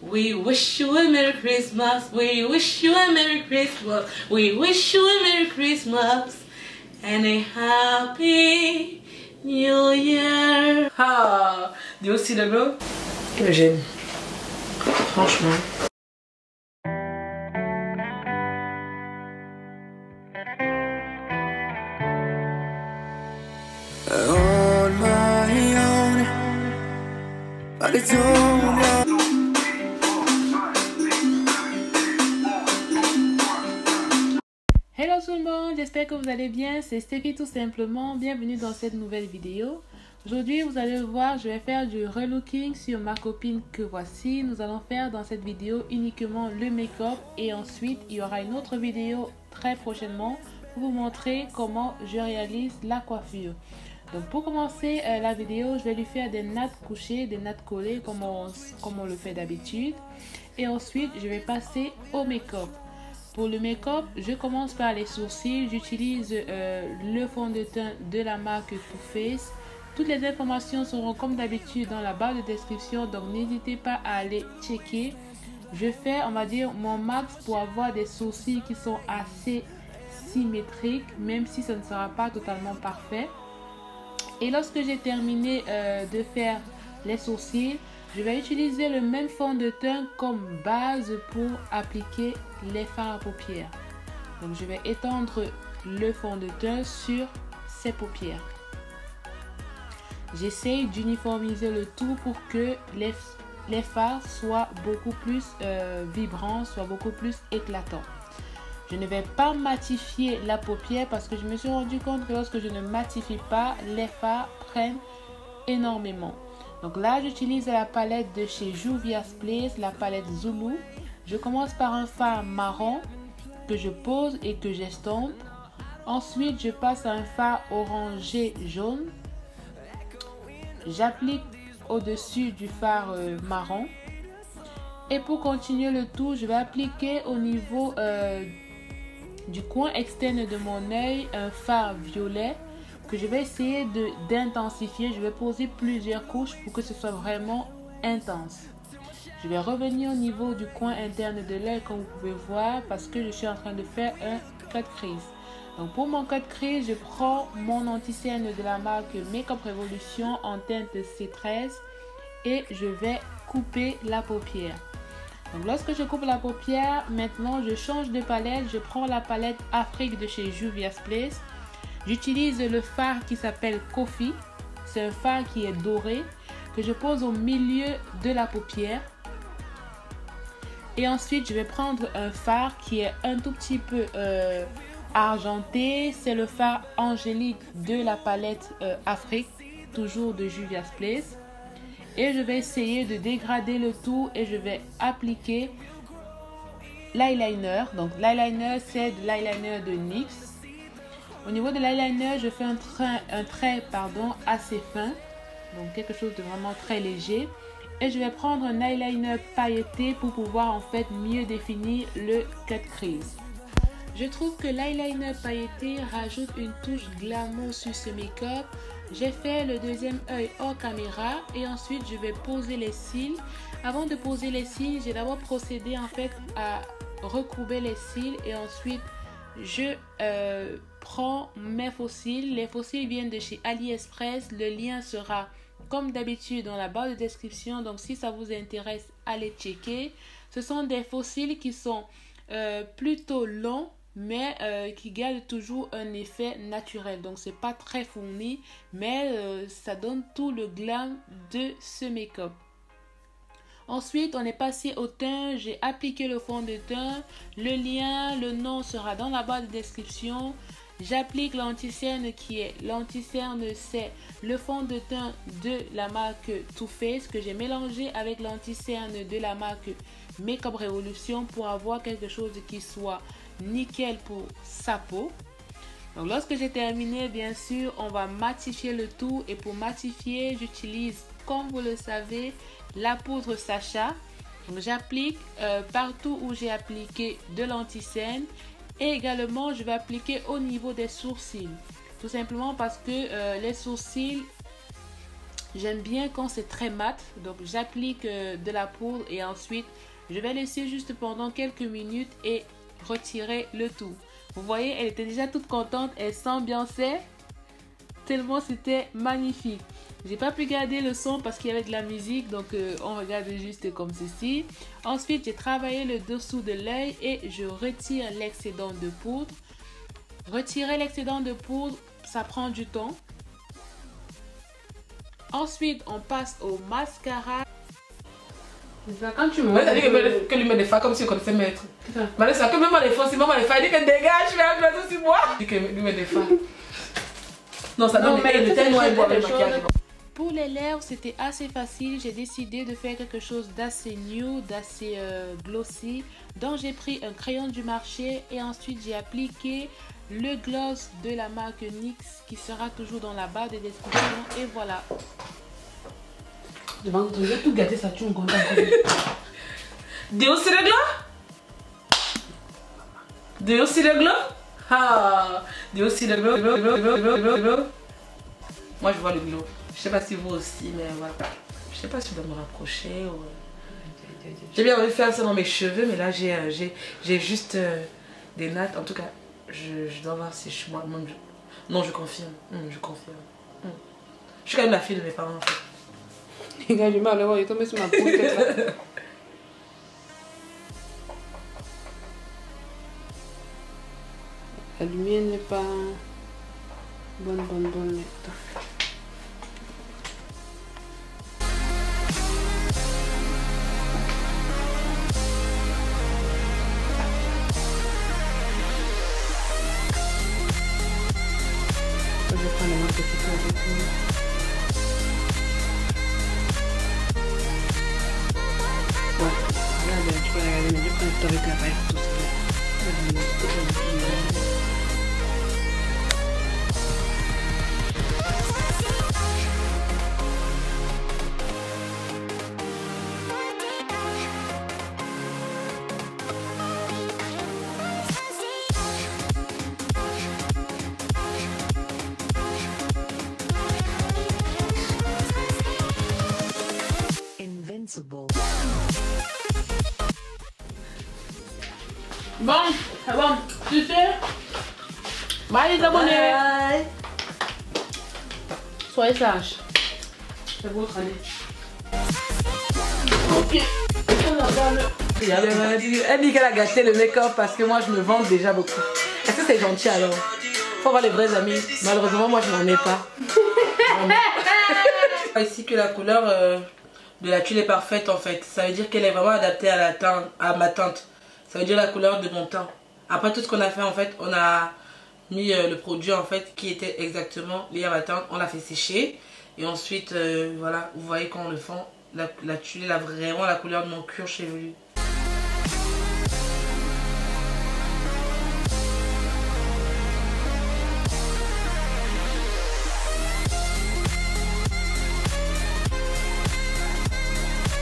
We wish you a Merry Christmas. We wish you a Merry Christmas. We wish you a Merry Christmas and a Happy New Year. Ah, do you see the glow? J'aime. Franchement. On my own, but it's all. Hello tout le monde, j'espère que vous allez bien, c'est Steffi tout simplement, bienvenue dans cette nouvelle vidéo. Aujourd'hui vous allez voir, je vais faire du relooking sur ma copine que voici. Nous allons faire dans cette vidéo uniquement le make-up et ensuite il y aura une autre vidéo très prochainement pour vous montrer comment je réalise la coiffure. Donc pour commencer la vidéo, je vais lui faire des nattes couchées, des nattes collées comme on le fait d'habitude. Et ensuite je vais passer au make-up. Pour le make-up, je commence par les sourcils. J'utilise le fond de teint de la marque Too Faced. Toutes les informations seront comme d'habitude dans la barre de description, donc n'hésitez pas à aller checker. Je fais, on va dire, mon max pour avoir des sourcils qui sont assez symétriques, même si ce ne sera pas totalement parfait. Et lorsque j'ai terminé de faire les sourcils, je vais utiliser le même fond de teint comme base pour appliquer les fards à paupières. Donc je vais étendre le fond de teint sur ces paupières. J'essaye d'uniformiser le tout pour que les fards soient beaucoup plus vibrants, soient beaucoup plus éclatants. Je ne vais pas matifier la paupière parce que je me suis rendu compte que lorsque je ne matifie pas, les fards prennent énormément. Donc là, j'utilise la palette de chez Juvia's Place, la palette Zulu. Je commence par un fard marron que je pose et que j'estompe. Ensuite, je passe à un fard orangé jaune. J'applique au-dessus du fard marron. Et pour continuer le tout, je vais appliquer au niveau du coin externe de mon œil un fard violet que je vais essayer d'intensifier. Je vais poser plusieurs couches pour que ce soit vraiment intense. Je vais revenir au niveau du coin interne de l'œil comme vous pouvez voir parce que je suis en train de faire un cut crease. Donc pour mon cut crease, je prends mon anti-cerne de la marque Makeup Revolution en teinte C13 et je vais couper la paupière. Donc lorsque je coupe la paupière, maintenant je change de palette. Je prends la palette Afrique de chez Juvia's Place. J'utilise le fard qui s'appelle Coffee. C'est un fard qui est doré que je pose au milieu de la paupière. Et ensuite, je vais prendre un fard qui est un tout petit peu argenté. C'est le fard Angélique de la palette Afrique, toujours de Juvia's Place. Et je vais essayer de dégrader le tout et je vais appliquer l'eyeliner. Donc l'eyeliner, c'est de l'eyeliner de NYX. Au niveau de l'eyeliner, je fais un trait assez fin, donc quelque chose de vraiment très léger. Et je vais prendre un eyeliner pailleté pour pouvoir en fait mieux définir le cut crease. Je trouve que l'eyeliner pailleté rajoute une touche glamour sur ce make-up. J'ai fait le deuxième œil hors caméra et ensuite je vais poser les cils. Avant de poser les cils, j'ai d'abord procédé en fait à recourber les cils et ensuite je prends mes faux cils. Les faux cils viennent de chez AliExpress. Le lien sera comme d'habitude dans la barre de description. Donc si ça vous intéresse, allez checker. Ce sont des faux cils qui sont plutôt longs mais qui gardent toujours un effet naturel. Donc c'est pas très fourni mais ça donne tout le glam de ce make-up. Ensuite, on est passé au teint. J'ai appliqué le fond de teint. Le lien, le nom sera dans la barre de description. J'applique l'anti-cerne qui est l'anti-cerne, c'est le fond de teint de la marque Too Faced que j'ai mélangé avec l'anti-cerne de la marque Makeup Revolution pour avoir quelque chose qui soit nickel pour sa peau. Donc lorsque j'ai terminé, bien sûr, on va matifier le tout et pour matifier, j'utilise, comme vous le savez, la poudre Sacha. Donc j'applique partout où j'ai appliqué de l'anti-cerne et également je vais appliquer au niveau des sourcils. Tout simplement parce que les sourcils J'aime bien quand c'est très mat. Donc j'applique de la poudre et ensuite je vais laisser juste pendant quelques minutes et retirer le tout. Vous voyez, elle était déjà toute contente, elle s'ambiançait tellement c'était magnifique. J'ai pas pu garder le son parce qu'il y avait de la musique, donc on regarde juste comme ceci. Ensuite, j'ai travaillé le dessous de l'œil et je retire l'excédent de poudre. Retirer l'excédent de poudre, ça prend du temps. Ensuite, on passe au mascara. Quand tu montes, que lui met des fa comme si on connaissait maître. Vanessa, que même les fa, si maman les fa, il dit que dégage, je vais mettre aussi moi. Il dit que lui met des fa. Non, ça donne le teint noir et bois avec le maquillage. Pour les lèvres, c'était assez facile. J'ai décidé de faire quelque chose d'assez nude, d'assez glossy. Donc, j'ai pris un crayon du marché et ensuite j'ai appliqué le gloss de la marque NYX qui sera toujours dans la barre de description. Et voilà. Je vais tout gâter, ça tue un content. De aussi le gloss? De aussi le gloss? Ah, de aussi le gloss. Moi, je vois le glow. Je sais pas si vous aussi, mais voilà. Je sais pas si je dois me rapprocher ou... J'ai bien envie de faire ça dans mes cheveux, mais là j'ai juste des nattes. En tout cas, je dois voir si je suis moi. Non, je confirme. Je confirme. Je suis quand même la fille de mes parents en fait. Les gars, j'ai mal à voir, il est tombé sur ma peau. La lumière n'est pas bonne. Je vais prendre un petit peu avec moi. Ouais, regarde, tu peux regarder, mais je prends le temps avec la paille pour tout ça. Bon, c'est bon. Tu sais, bye les abonnés. Bye. Soyez sages. C'est votre année. Ok. Elle dit qu'elle a gâté le make-up parce que moi je me vante déjà beaucoup. Est-ce que c'est gentil alors? Faut avoir les vrais amis. Malheureusement, moi je n'en ai pas. Ici que la couleur de la tuile est parfaite en fait. Ça veut dire qu'elle est vraiment adaptée à ma teinte. Ça veut dire la couleur de mon teint. Après tout ce qu'on a fait en fait, on a mis le produit en fait qui était exactement lié à ma teinte. On l'a fait sécher. Et ensuite, voilà, vous voyez quand on le fond, la tuile a vraiment la couleur de mon cuir chevelu.